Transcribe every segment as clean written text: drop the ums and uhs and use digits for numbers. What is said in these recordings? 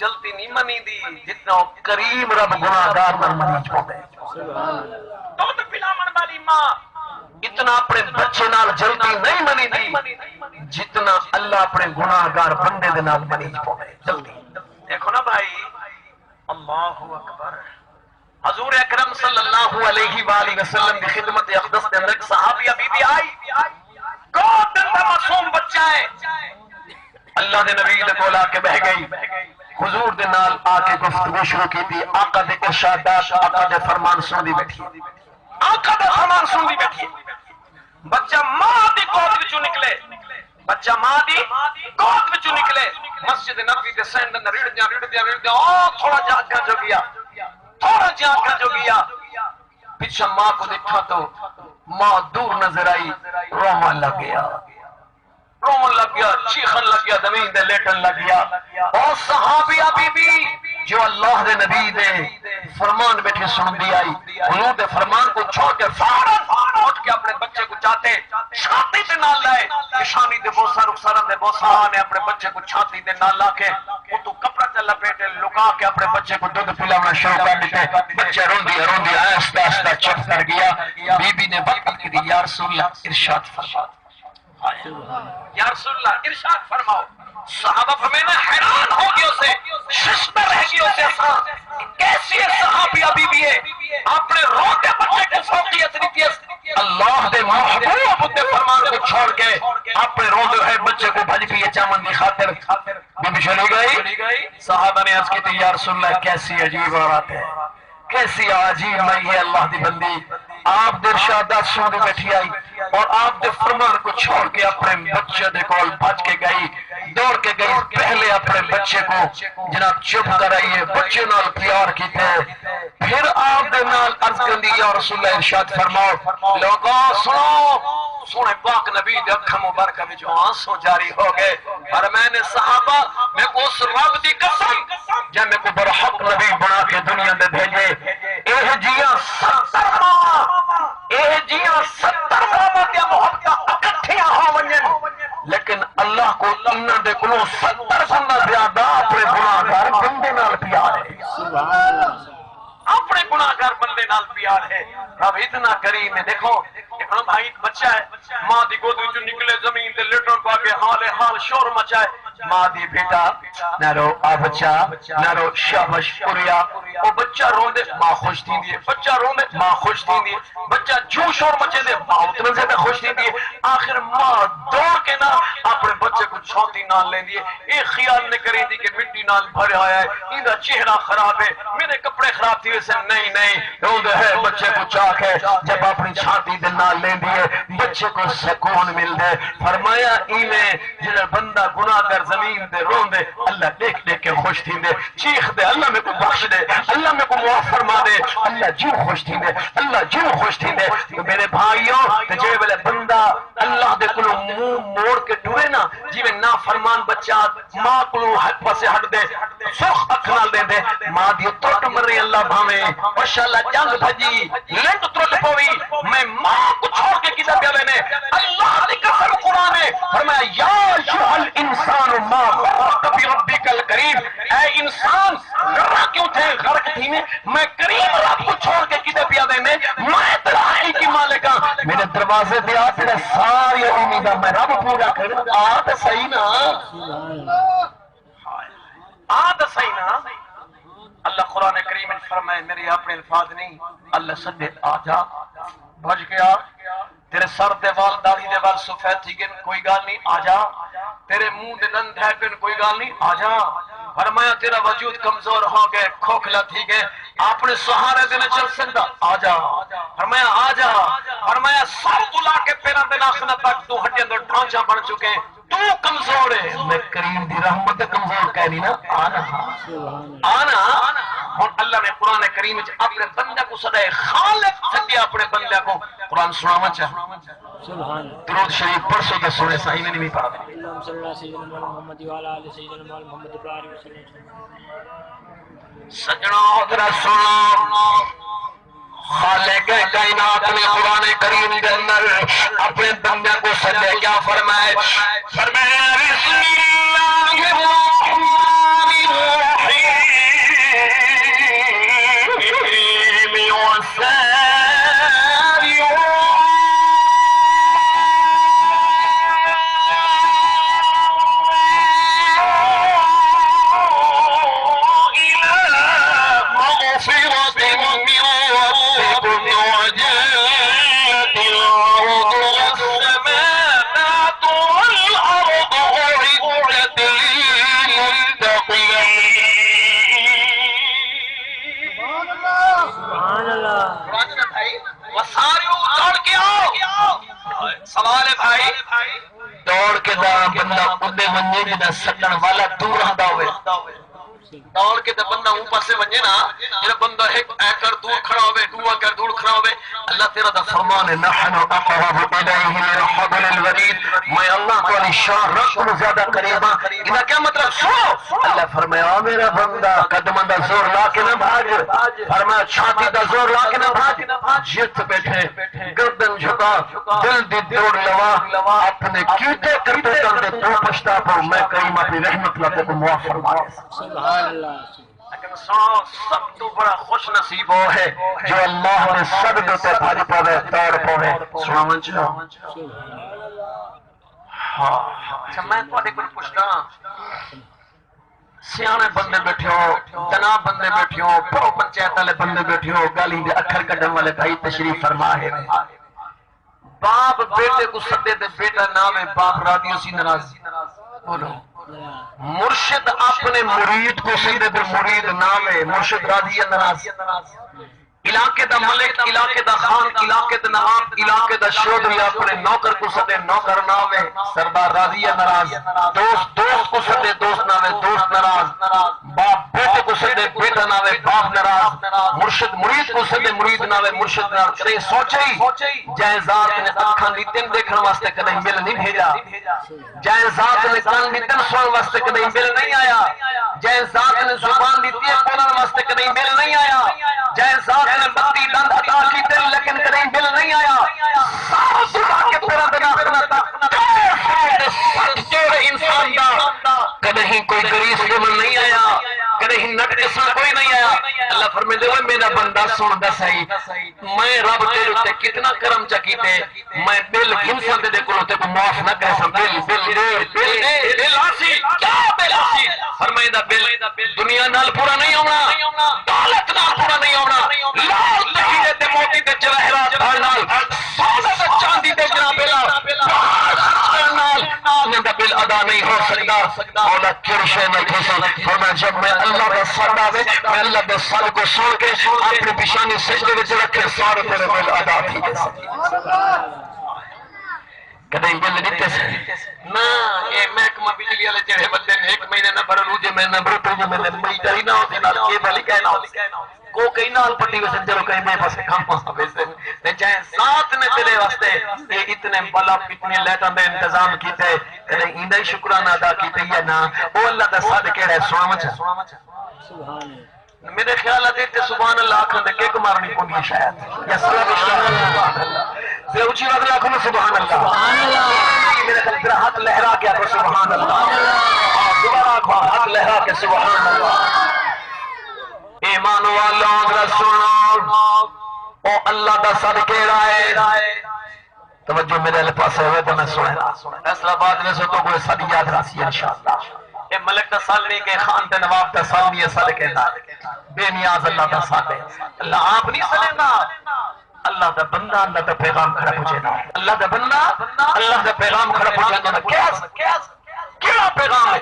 جلتی نہیں منی دی جتنا کریم رب گناہگار نال منی چھوڑے دودھ پلاون والی ماں اتنا اپنے بچے نال جلتی نہیں منی دی جتنا اللہ اپنے گناہگار بندے دے نال منی چھوڑے جلتی دیکھو نا بھائی اللہ اکبر حضور اکرم صلی اللہ علیہ وآلہ وسلم کی خدمت اقدس دے اندر ایک صحابیہ بی بی آئی گود اندر معصوم بچہ ہے اللہ دے نبی دے کول آ کے بہ گئی حضور دے نال آ کے گفتگو شروع کی تھی آقا دے ارشادات آقا دے فرمان سندی بیٹھی آقا دے فرمان سندی بیٹھی بچہ ماں دی گود وچوں نکلے بچہ ماں دی گود وچوں نکلے مسجد نبوی دے سینڈ اندر رڑ دیا او تھوڑا جا اگے جو گیا تھوڑا جا اگے جو گیا پیچھے ماں کو دیکھا تو ماں دور نظر آئی رومن لگ گیا رومن لگ گیا چیخن لگ گیا زمین دے لیٹن لگ گیا اور صحابیہ بی بی جو اللہ دے نبی دے فرمان بیٹھے سن دی آئی حضور دے فرمان کو چھوڑ کے فوراً اٹھ کے اپنے بچے کو چاہتے چھاتی دے نال لائے پیشانی دے بوسا رخسارن دے بوسا نے اپنے بچے کو چھاتی دے نال لا کے وہ تو کپڑا تے لپیٹے لکا کے اپنے بچے کو دودھ پلانا شروع کر دیتے بچہ روندی آہستہ آہستہ چپ کر گیا بی بی نے بات کی دی یا رسول اللہ ارشاد فرما یا رسول اللہ ارشاد فرماؤ صحابہ فرمائے حیران ہو گئے اسے ششتہ رہ گئے اسے اساں کیسی ہے صحابیہ بی بی ہے اپنے روتے بچے کو فوقیت نہیں تھی اللہ دے محبوب دے فرمان کو چھوڑ کے اپنے روتے ہوئے بچے کو بھج پیے چامن دی خاطر بی بی چلی گئی صحابہ نے عرض کی تھی یا رسول اللہ کیسی عجیب بات ہے کیسی عجیب میں یہ اللہ دی بندی آپ دے ارشادات سن بیٹھی آئی اور آپ دے فرمان کو چھوڑ کے اپنے بچے دے کول بھج کے گئی دوڑ کے گئی پہلے اپنے بچے کو جناب چپ کرائیے بچے نال پیار کیتے پھر آپ دے نال عرض کر دی یا رسول اللہ ارشاد فرماؤ لوگوں سنو سونے پاک نبی دے اکھا مبارکہ میں جو آنسوں جاری ہو گئے اور میں نے صحابہ میں کو اس رب دی قسم جب میں کو برحق نبی بنا کے دنیا دے بھیجے اے جیاں 70 ماں اے جیاں 70 ماں دیا محبتہ اکٹھیاں ہو ونجن لیکن اللہ کو انہاں دے کلوں 70 گنا زیادہ اپنے گناہگار بندے نال پیار ہے اپنے گناہگار بندے نال پیار ہے رب اتنا کریم ہے دیکھو ایک بھائی بچہ ہے ماں دی گود وچوں نکلے زمین تے لیٹن پا کے حال شور مچائے ماں دی بیٹا نہ رو آ بچہ نہ رو شابش کریا او بچہ روندے ماں خوش تھی دی بچہ روندے ماں خوش تھی دی بچہ جو شور مچے دے ماں اتنا زیادہ خوش تھی دی آخر ماں دوڑ کے نہ اپنے بچے کو چھوٹی نال لیں دی ایک خیال نے کریں دی کہ مٹی نال بھرے آیا ہے ایندہ چہرہ خراب ہے میرے کپڑے خراب تھی ویسے نہیں روندے ہے بچے کو چاک ہے جب اپنی چھاتی دے نال لیں دیئے بچے کو سکون مل دے فرمایا ایمیں جنہا بندہ گناہ کر زمین دے رون دے اللہ دیکھ دیکھ کے خوش تھی دے چیخ دے اللہ میں کو بخش دے اللہ میں کو معاف فرما دے اللہ جو خوش تھی دے اللہ جو خوش تھی دے تو میرے بھائیوں تجھے بلے بندہ اللہ دے کلو موڑ کے ڈوئے نا جی میں نا فرمان بچہ ماں کلو حق پاسے ہٹ دے سخ اکھنال دے دے ماں دیو توٹ مر رہی اللہ بھامے ماشاءاللہ جنگ بھجی لنٹ ترٹ پوی میں ماں کو چھوڑ کے کدھا پیا لینے اللہ دی قسم قرآن ہے فرمایا یا ایھا الانسان ما غرک بربک الکریم اے انسان ڈرا کیوں تھے غرق تھی میں کریم رب کو چھوڑ کے کدھا پیا دینے میں تیرا ہی کی مالکاں میرے دروازے پہ آ تیرے ساری امیدہ میں رب پورا کروں آت صحیح نا آت صحیح نا اللہ قرآن کریم میں فرمائے میرے اپنے الفاظ نہیں اللہ سدے آجا بھج گیا تیرے سر دے وال داڑھی دے وال سفید تھی گن کوئی گال نہیں آجا تیرے منہ دے دند ہے گن کوئی گال نہیں آجا فرمایا تیرا وجود کمزور ہو گئے کھوکھلا تھی گئے اپنے سہارے دینے چل سکتا آجا فرمایا آجا فرمایا سر دلا کے پیرا دے ناخنہ تک تو ہٹے اندر ڈھانچہ بڑھ چکے تو کمزور ہے میں کریم دی رحمت کمزور کہہ نہیں نا آنا اور اللہ نے قرآن کریم میں اپنے بندہ کو صدای خالق سکیا اپنے بندہ کو قرآن سناما چاہ درود شریف پرسوں کے سنے صحیح میں نہیں پڑھا اللہم صلی اللہ سیدنا محمد وعلا علیہ سیدنا محمد وعلا سجنہ ادھر سنو خالق کائنات نے قرآن کریم کے اندر اپنے بندے کو سجے کیا فرمائے بسم اللہ الرحمن الرحیم سبحان اللہ دوڑ کے آؤ. سوال ہے بھائی دوڑ کے دا بندہ اندے ونجے جنہ سکن والا دور ہندا ہوئے دوڑ کے دا بندہ اوپر سے ونجے نا جنہ بندہ ایک ایکر دور کھڑا ہوئے دو ایکر دور کھڑا ہوئے اللہ تیرا دا فرمان ہے نحن اقرب الیہ من حبل الورید میں اللہ کو علی شان رقم زیادہ قریبا انہا کیا مطلب سو اللہ فرمایا میرا بندہ قدم دا زور لا کے نہ بھاج فرمایا چھاتی دا زور لا کے نہ بھاج جت بیٹھے گردن جھکا دل دی دوڑ لوا اپنے کیتے کرتے کرتے تو پشتا پر میں کریم اپنی رحمت اللہ کو معاف فرمائے سبحان اللہ لیکن سب تو بڑا خوش نصیب وہ ہے جو اللہ نے صدق تے بھاری پاوے توڑ پاوے سبحان اللہ. اچھا میں تواڈے کول پوچھدا سیانے بندے بیٹھے ہو جناب بندے بیٹھے ہو پرو پنچایت والے بندے بیٹھے ہو گالی دے اکھر کڈن والے بھائی تشریف فرما ہے باپ بیٹے کو سدے تے بیٹا ناوے باپ راضی اسی ناراض بولو مرشد اپنے مرید کو سیدھے پر مرید نامے مرشد راضی ناراض علاقے دا ملک علاقے دا خان علاقے دا نواب علاقے دا چودھری اپنے نوکر کو سدے نوکر ناوے سردار راضی ناراض دوست کو سدے دوست ناوے دوست ناراض باپ بیٹے کو سدے بیٹا ناوے باپ ناراض مرشد مرید کو سدے مرید ناوے مرشد ناراض کدے سوچئی جائے ذات نے اکھاں دیتن دیکھن واسطے کدے مل نہیں بھیجا جائے ذات نے کان دیتن سن واسطے کدے مل نہیں آیا جائے ذات نے زبان دیتی ہے بولن واسطے کدے مل نہیں آیا جائے ذات نے بتی دند عطا کی دل لیکن کدے مل نہیں آیا ساتھ دعا کے پورا دنا سچے انسان دا کدے ہی کوئی گریس جمل نہیں آیا کدے ہی نٹ قسم کوئی نہیں آیا اللہ فرمائے ہوئے میرا بندہ سن دا صحیح میں رب تیرے تے کتنا کرم چکیتے میں بل گھنسان دے کلو تے کو معاف نہ کہہ سن بل آسی کیا بل آسی فرمائے دا بل دنیا نال پورا نہیں ہونا دولت نال پورا نہیں ہونا لال تہیرے تے موتی تے جواہرات بھائی نال سونا تے چاندی تے جناب نال دا بل ادا نہیں ہو سکتا مولا کرشے میں تھسن فرمائے جب میں اللہ کا صد آوے میں اللہ کے صد کو سن کے اپنی پیشانی سجدے وچ رکھے سارے تیرے بل ادا تھی کدیں بل دیتے سے نا اے محکمہ بجلی والے جڑے بندے نے ایک مہینے نہ بھرلو جے میں نہ بھرتو جے میں مہینے ہی نہ ہوتے نال کے بھلی کہنا کو کئی نال پٹی وچ چلو کہیں میں بس کام پاسا ویسے تے چاہے ذات نے تیرے واسطے اے اتنے بلا اتنے لیٹاں دے انتظام کیتے کدیں ایندا ہی شکرانہ ادا کیتے یا نہ او اللہ دا صد کیڑا ہے سبحان اللہ میرے خیال ہے تے سبحان اللہ آکھن دے کیک مارنی پوندی شاید یا سبحان اللہ سے اونچی آواز آکھو سبحان اللہ سبحان اللہ میرے خیال تیرا ہاتھ لہرا کے آکھو سبحان اللہ دوبارہ آکھو ہاتھ لہرا کے سبحان اللہ ایمان والوں اگر سنو او اللہ دا صد کیڑا ہے توجہ میرے پاس ہوئے تو میں سننا فیصلہ بعد میں سے تو کوئی صد یاد راسی انشاءاللہ اے ملک دا سال نہیں کہ خان تے نواب دا سال نہیں صد کہنا بے نیاز اللہ دا سال ہے اللہ آپ نہیں سلے گا اللہ دا بندہ اللہ دا پیغام کھڑا پوچھے نا اللہ دا بندہ اللہ دا پیغام کھڑا پوچھے نا کیا پیغام ہے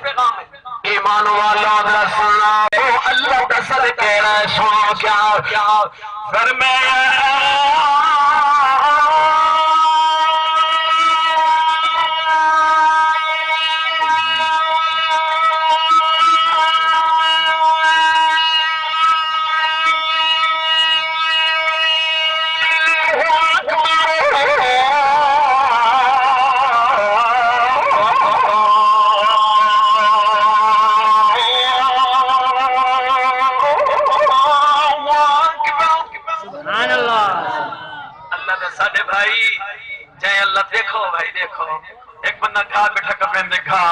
ایمان والا اگر سننا او اللہ دا صد کہنا ہے سنو کیا فرمایا ایک بندہ گھا بیٹھا کپڑے میں گھا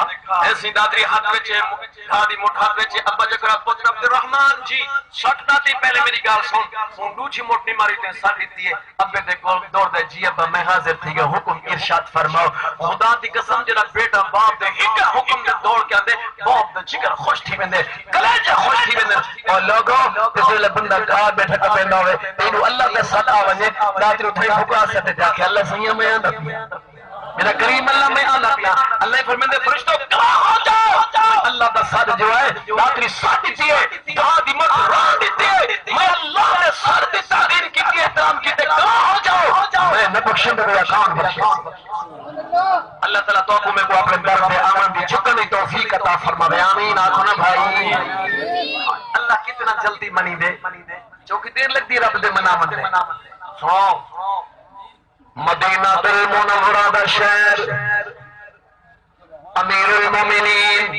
ایسی دادری ہاتھ ویچے گھا دی موٹ ہاتھ ویچے ابا جکرہ پوتر عبد الرحمن جی شٹ داتی پہلے میری گال سن دوچی موٹ نہیں ماری تین ساتھ دیتی ہے ابے دے گول دور دے جی ابا میں حاضر تھی گا حکم ارشاد فرماؤ خدا دی قسم جڑا بیٹا باپ دے ایک حکم دے دوڑ کے آدے باپ دے جگر خوش تھی بندے کلیجہ خوش تھی بندے اور لوگوں کسی لئے بندہ گھا بیٹھا کپڑے نہ ہوئے تینو اللہ کے ساتھ آونے دادری اٹھائی بھکا سکتے جا کے اللہ سیاں میں آندہ میرا کریم اللہ میں آنا پیا اللہ فرمیندے فرشتوں کلا ہو جاؤ اللہ دا صادق جو ہے داتری ساتھ دیتی ہے جہاں دی مرد راہ دیتی ہے میں اللہ نے سر دی تحریر کی احترام کی کہاں ہو جاؤ میں نہ بخشن دے یا کام بخشن اللہ تعالیٰ توقع میں کو اپنے در میں آمن دی جھکنے توفیق عطا فرمائے آمین آخو نا بھائی اللہ کتنا جلدی منی دے چونکہ دیر لگ دی رب دے منا من دے سنو مدینہ المنورہ دا شہر امیر المومنین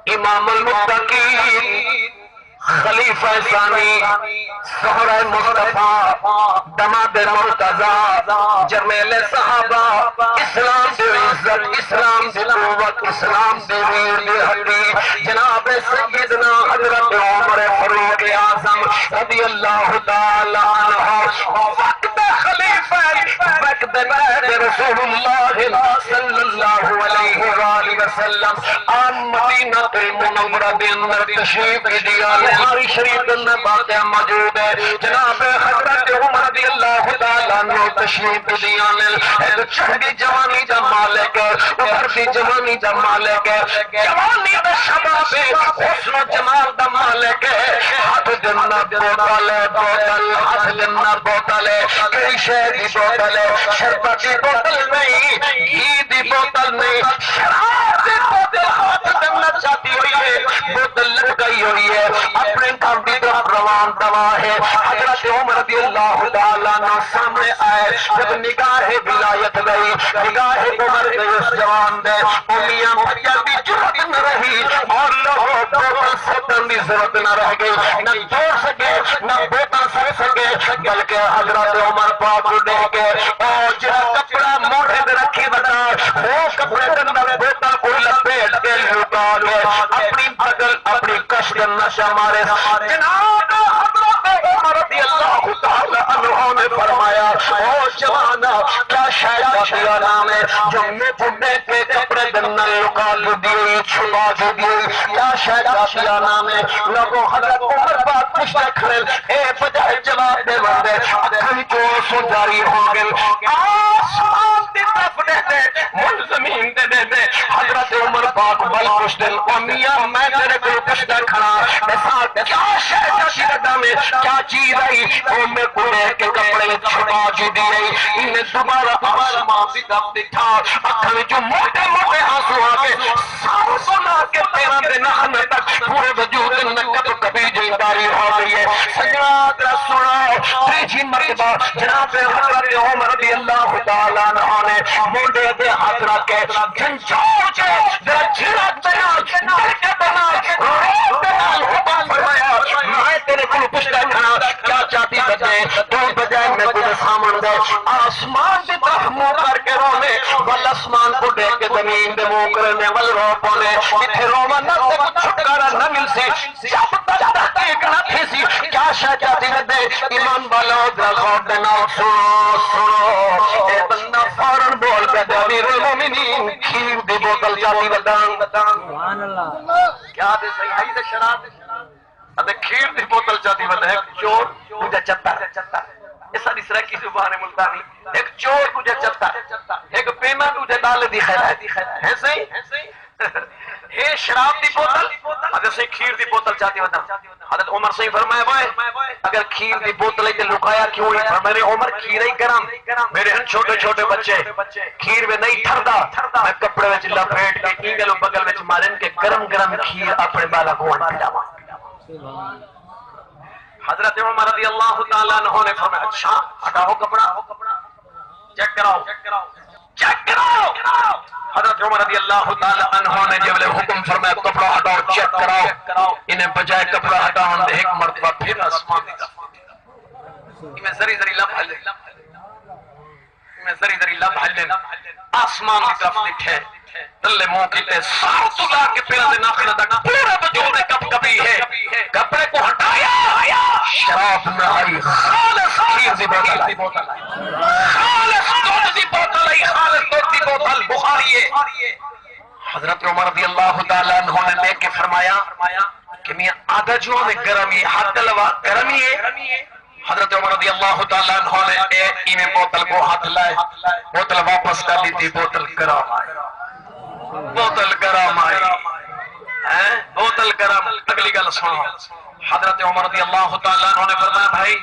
امام المتقین خلیفہ ثانی سہرہ مصطفیٰ دماد مرتضی جمیل صحابہ اسلام دے عزت اسلام دے قوت اسلام دے ویر دے حقی جناب سیدنا حضرت عمر فاروق اعظم رضی اللہ تعالی عنہ وقت خلیفہ وقت نائب رسول اللہ صلی اللہ علیہ وآلہ وسلم آن مدینہ المنورہ دے اندر تشریف دیا بخاری شریف میں باتیں موجود ہے جناب حضرت عمر رضی اللہ تعالیٰ عنہ تشریف دیا ایک چہری جوانی دا مالک ابھر دی جوانی دا مالک جوانی دا شباب حسن و جمال دا مالک ہاتھ جنہ بوتل ہاتھ جنہ بوتل کئی شہر دی بوتل شربت دی بوتل نہیں گھی دی بوتل نہیں شراب دی بوتل ہاتھ جنہ چاہتی ہوئی ہے بوتل لٹکائی ہوئی ہے اپنے کام کی طرف روان دوا ہے حضرت عمر رضی اللہ تعالیٰ عنہ سامنے آئے جب نگاہ ولایت گئی نگاہ عمر گئی اس جوان دے امیاں بھیا کی جرت نہ رہی اور لوگوں بوتل سکن دی ضرورت نہ رہ گئی نہ توڑ سکے نہ بوتل سک سکے بلکہ حضرت عمر پاک دے کے اور جہاں کپڑا موڑے دے رکھی بتا وہ کپڑے کے اندر بوتل کو لپیٹ کے لٹا لے اپنی بغل اپنی کشت نشہ مارے جناب حضرت عمر رضی اللہ تعالی عنہ نے فرمایا او جوانا کیا شاید دیا نام ہے جب میں بڑھنے کے کپڑے دنہ لکا دیئے چھپا دیئے کیا شاید دیا نام ہے لوگوں حضرت عمر بات پشتے کھڑے اے بجائے جواب دے بندے اکھن جو سو جاری ہو گئے آسمان دی طرف دے دے مل زمین دے دے دے حضرت عمر پاک بل پشتے امیاں میں تیرے کو پشتے کھڑا کیا شاید دیا میں کیا چیز آئی وہ میں کو لے کے کپڑے چھپا جی دیئے انہیں دوبارہ آسمان دی طرف دکھا اکھن جو موٹے موٹے آنسو آگے سارو سنا کے تیرہ دن ہمیں تک پورے وجود نکب کبھی جیداری ہو گئی ہے سجاد رسولہ تریجی مرتبہ جناب حضرت عمر رضی اللہ تعالیٰ عنہ نے موڑے دے ہاتھ رکھے جھنجھوڑ جے ذرا جھرک بنال دلکے بنال روح بنال حکم فرمایا میں تیرے کو پشتہ کھانا کیا چاہتی بجائے تو بجائے میں تیرے سامن دے آسمان دی طرف منہ کر کے رونے والاسمان کو دیکھ کے زمین دے منہ کرنے والرو پونے اتھے روما نہ سے چھٹکارا نہ مل سی جب تک تحتے اکنا تھی سی کیا شاہ چاہتی دے ایمان والا در غور دینا سنو اے بندہ فوراں بول کے دے امیر المومنین کھیر دی بوتل چاہتی بدان سبحان اللہ کیا دے صحیح ہے دے شراب ادھے کھیر دی بوتل چاہتی بدان ایک چور مجھے چتا ایسا نسرہ کی زبان ملتانی ایک چور تجھے چتا ایک پیمہ تجھے ڈال دی خیر ہے صحیح اے شراب دی بوتل اگر سے کھیر دی بوتل چاہتی ہوتا حضرت عمر سے فرمایا بھائی اگر کھیر دی بوتل ہے لکایا کیوں ہے میرے عمر کھیر ہی گرم میرے ہن چھوٹے چھوٹے بچے کھیر میں نہیں ٹھردا میں کپڑے میں چلا پھیٹ کے اینگلوں بگل میں مارن کے گرم گرم کھیر اپنے بالا کو ان پھیلاوا حضرت عمر رضی اللہ تعالیٰ عنہ نے فرمایا اچھا ہٹاؤ کپڑا چیک کراؤ حضرت عمر رضی اللہ تعالیٰ عنہ نے جب حکم فرمایا کپڑا ہٹاؤ چیک کراؤ انہیں بجائے کپڑا ہٹاؤ نے ایک مرتبہ پھر آسمان دی طرف میں زری لب حلن آسمان دی طرف دکھے تلے منہ کیتے سار تلا کے پیرا دے ناخنہ تک پورا وجود کپ کپی ہے کپڑے کو ہٹایا شراب نہ آئی خالص کھیر دی بوتل آئی خالص دودھ دی بوتل آئی خالص دودھ دی بوتل بخاری ہے حضرت عمر رضی اللہ تعالیٰ عنہ نے لے کے فرمایا کہ میاں آدھا جو ہمیں گرمی ہاتھ دلوا گرمی ہے حضرت عمر رضی اللہ تعالیٰ عنہ نے انہیں بوتل کو ہاتھ لائے بوتل واپس کر لی تھی بوتل گرام آئی قتل کرم. اگلی گل سنو. حضرت عمر رضی اللہ تعالیٰ عنہ نے فرمایا بھائی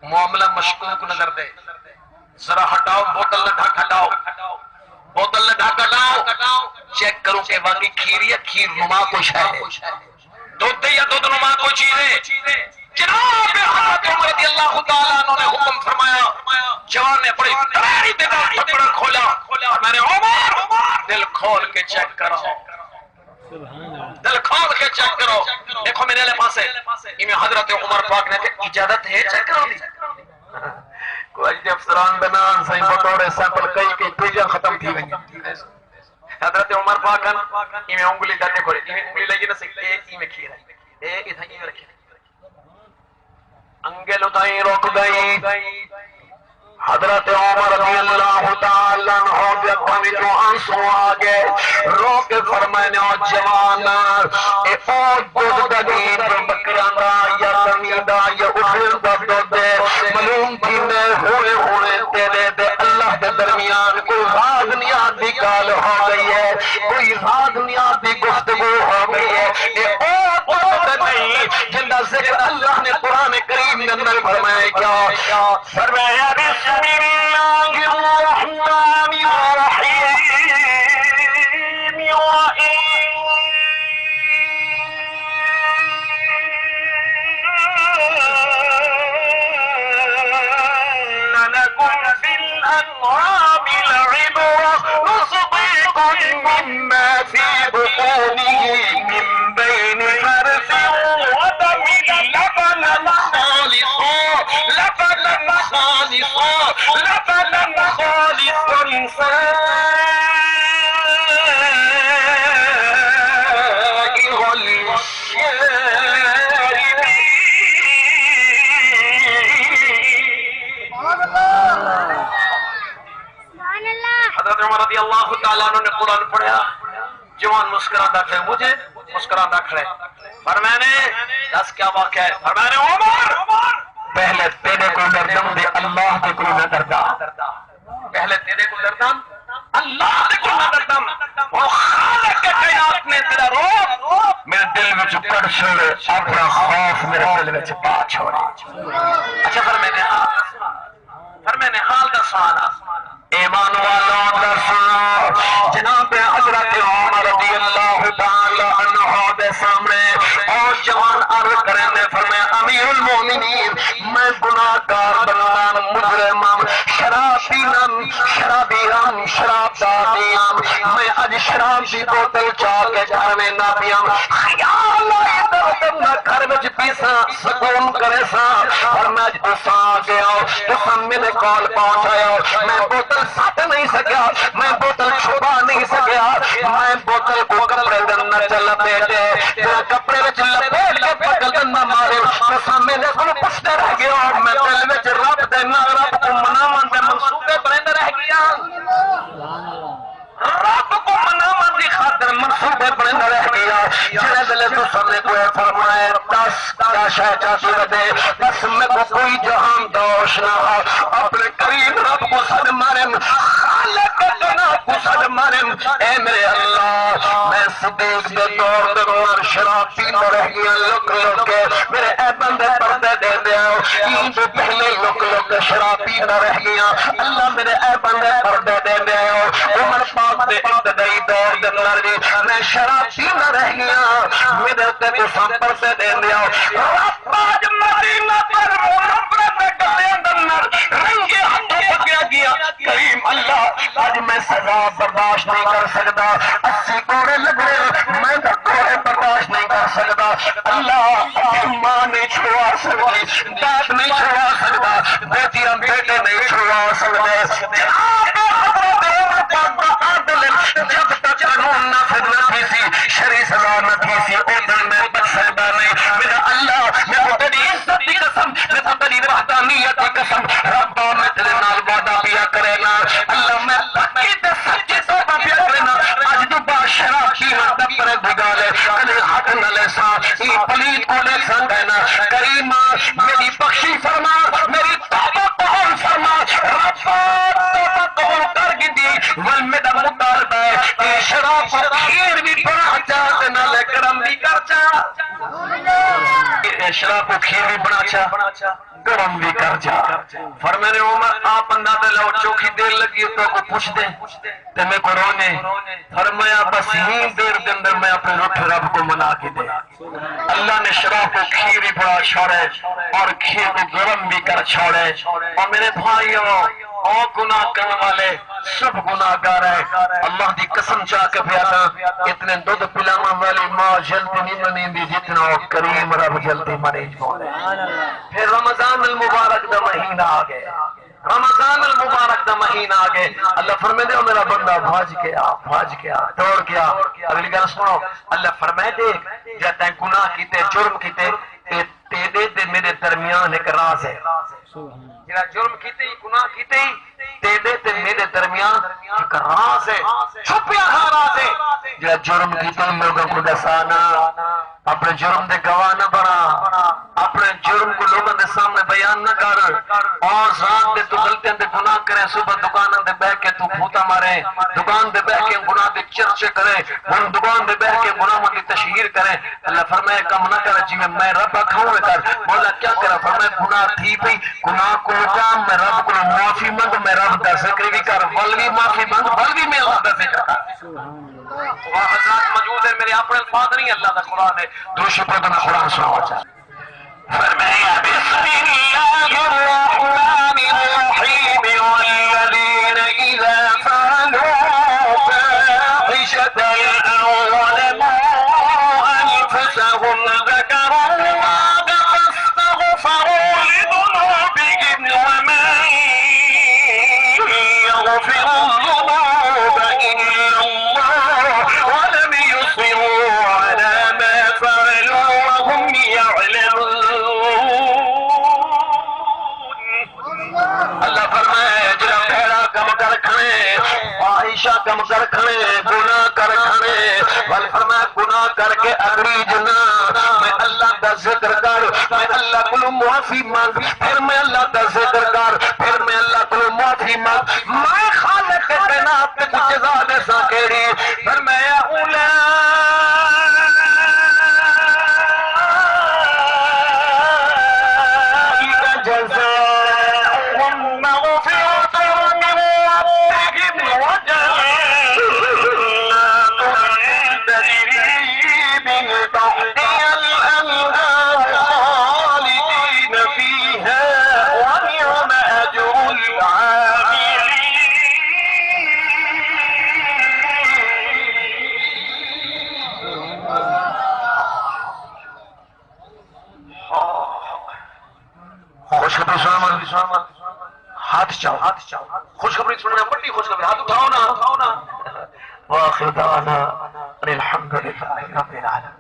معاملہ مشکوک نظر دے ذرا ہٹاؤ بوتل نہ ڈھک ہٹاؤ بوتل نہ ڈھک ہٹاؤ چیک کرو کہ واقعی کھیر یا کھیر نما کچھ ہے دودھ یا دودھ نما کوئی چیز ہے. جناب حضرت عمر رضی اللہ تعالیٰ عنہ نے حکم فرمایا. جوان نے بڑی تیاری دے کر تھپڑ کھولا اور میں نے عمر دل کھول کے چیک کرو دل کھول کے چیک کرو. دیکھو میرے پاس ہے حضرت عمر پاک نے کہ اجازت ہے چیک کرو دی کوئی جب افسران بنان صحیح بطور سیمپل کئی پیجاں ختم تھی گئی. حضرت عمر پاک انگلی ڈالنے کو انگلی لگی نہ سکتے میں کھیر ہے ادھا رکھے انگل اتائی روک گئی. حضرت عمر رضی اللہ تعالیٰ عنہ کے آنکھوں میں جو آنسو آگے رو کے فرمانے اور جوان اے اور دودھ دگی بکریاں دا یا زمیندہ یا اٹھل دا دودھ معلوم تھی میں ہوئے تیرے دے اللہ دے درمیان کوئی راز نیاد دی گال ہو گئی ہے کوئی راز نیاد دی گفتگو ہو گئی ہے. اے اور دودھ نہیں جندہ ذکر اللہ نے قرآن کریم میں اندر فرمائے کیا فرمایا بسم اللہ الرحمن الرحیم لَكُمْ فِي الْأَنْعَامِ لَعِبْرَةً نُصْقِيكُم مِّمَّا فِي بُطُونِهِ مِن بَيْنِ فَرْثٍ وَدَمٍ لَبَنًا خَالِصًا سَائِغًا حضرت عمر رضی اللہ تعالیٰ عنہ نے قرآن پڑھا. جوان مسکراتا کھڑے مجھے مسکراتا کھڑے فرمانے دس کیا واقعہ ہے. فرمانے عمر پہلے تیرے کو دردم دے اللہ دے کو نہ دردہ پہلے تیرے کو دردم اللہ دے کو نہ دردم وہ خالق کے کائنات نے تیرا روح میرے دل میں چپڑ چھوڑے اپنا خوف میرے دل میں چپا چھوڑے. اچھا فرمانے حال دا سوانا ایمان والوں دا سوانا جناب حضرت عمر رضی اللہ تعالیٰ عنہ دے سامنے اور جوان عرض کریں نے فرمایا امیر المومنین میں گناہگار بندان مجرمم شراب پینم شرابیم شراب دادیم میں اج شراب دی بوتل چاہ کے گھر میں نہ پیم خیال آئے دردم نہ گھر میں پیسا سکون کرے سا اور میں اج تسا گیا تسا میرے کال پہنچایا میں بوتل ساتھ نہیں سکیا میں بوتل چھپا نہیں سکیا میں بوتل کو کپڑے دن چل بیٹے تیرا کپڑے میں چل بیٹ کے پکل دن نہ مارے تسا میرے کو پشتے رہ گیا اور میں دل میں رب دینا رب کو منامن دے منصوبے بریند رہ گیا رب کو منامن دی خاطر منصوبے بریند رہ گیا جنہیں دلے تو سب نے کوئی فرمائے دس کیا شاہ چاہتی رہتے دس میں کو کوئی جہان دوش نہ اپنے کریم رب کو صد مارم خالق جنا کو صد مارم اے میرے اللہ میں صدیق دے دور در شراب پینا رہ گیا لک کے میرے اے بندے پردے دے دیا عید پہلے لک شراب پینا رہ گیا اللہ میرے اے بندے پردے دے دیا عمر پاک دے ابتدائی دور در میں شراب پینا رہ گیا میرے تے سام پردے دے دیا رب آج مدینہ پر منبرت گلے اندر رنگے ہاتھوں پکیا گیا کریم اللہ آج میں سزا برداشت نہیں کر سکتا 80 کوڑے لگ رہے میں کوڑے برداشت نہیں کر سکتا اللہ ماں نہیں چھوڑا سکتی داد نہیں چھوڑا سکتا بیٹیاں بیٹے نہیں چھوڑا سکتے جب تک قانون نافذ نہ تھی سی شرعی سزا نہ تھی سی ادھر میں بچ سکتا نہیں میرا اللہ میں تو تیری عزت کی قسم میں تو تیری وحدانیت کی قسم ربا میں تیرے نال وعدہ پیا کرے نا اللہ میں پکی تے سچی توبہ پیا کرے نا آج تو با شراب پینا دب پر بھگالے کلے ہاتھ نہ لے سا یہ پلید کو لے سا کہنا کریمہ میری بخشی فرما میری توبہ قبول فرما ربا توبہ قبول کر گی دی والمیدہ مطالبہ ہے کہ شراب کو کھیر بھی بنا چا تے نالے کرم بھی کر چا شراب کو کھیر بھی بنا چا کرم بھی کر جا فرمانے عمر آپ بندہ دے لو چوکھی دیر لگی تو کو پوچھ دے تے میں کو رونے فرمایا بس ہی دیر دے اندر میں اپنے روٹھ رب کو منا کے دے اللہ نے شراب کو کھیر بھی بڑا چھوڑے اور کھیر کو گرم بھی کر چھوڑے اور میرے بھائیوں اور گناہ کرنے والے سب گناہ گار ہے اللہ دی قسم چاہ کے پیادا اتنے دودھ پلانا والی ماں جلدی نہیں منی دی جتنا کریم رب جلدی مریج بولے پھر رمضان المبارک دا مہینہ آگئے رمضان المبارک دا مہینہ آگئے اللہ فرمائے دے میرا بندہ بھاج کے آ دوڑ کے آ اگلی گل سنو اللہ فرمائے دیکھ جب تین گناہ کیتے جرم کیتے تیرے تے میرے درمیان ایک راز ہے جڑا جرم کیتے ہی گناہ کیتے ہی تیرے تے میرے درمیان ایک راز ہے چھپیا ہوا راز ہے جڑا جرم کیتے لوگوں کو دسانا اپنے جرم دے گواہ نہ بنا اپنے جرم کو لوگوں دے سامنے بیان نہ کر اور رات دے تو غلطیاں دے گناہ کرے صبح دکانوں دے بیٹھ کے تو پھوتا مارے دکان دے بیٹھ کے گناہ دے چرچے کرے ہن دکان دے بیٹھ کے گناہوں کی تشہیر کرے اللہ فرمائے کم نہ کر جی میں رب کھاؤں کر مولا کیا کرا فرمائے گناہ تھی پئی گناہ کو کام میں رب کو معافی مانگ میں رب دا ذکر بھی کر ول بھی معافی مانگ ول بھی میں اللہ دا ذکر کر وہاں حضرات موجود ہے میرے اپنے الفاظ نہیں اللہ دا قرآن ہے دوسرے پر میں قرآن سناوا چاہتا فرمایا بسم اللہ الرحمن الرحیم والذین اذا فعلوا فاحشة او ظلموا انفسهم ذکروا الله فاستغفروا لذنوبهم ومن يغفر الذنوب الا الله ولم يصروا على ما فعلوا وهم يعلمون اللہ فرمائے جڑا بھڑا کم کر کھڑے فاحشہ کم کر کھڑے گناہ کر کھڑے بل فرمایا گناہ کر کے اگری جنا میں اللہ دا ذکر کر میں اللہ کو معافی مانگ پھر میں اللہ دا ذکر کر پھر میں اللہ کو معافی مانگ میں خالق کائنات تے کچھ جزا دے سکیڑی فرمایا اولا ہاتھ چاہو خوشخبری سننے بڑی خوشخبری ہاتھ اٹھاؤ نا واخر دعوانا الحمدللہ رب العالمین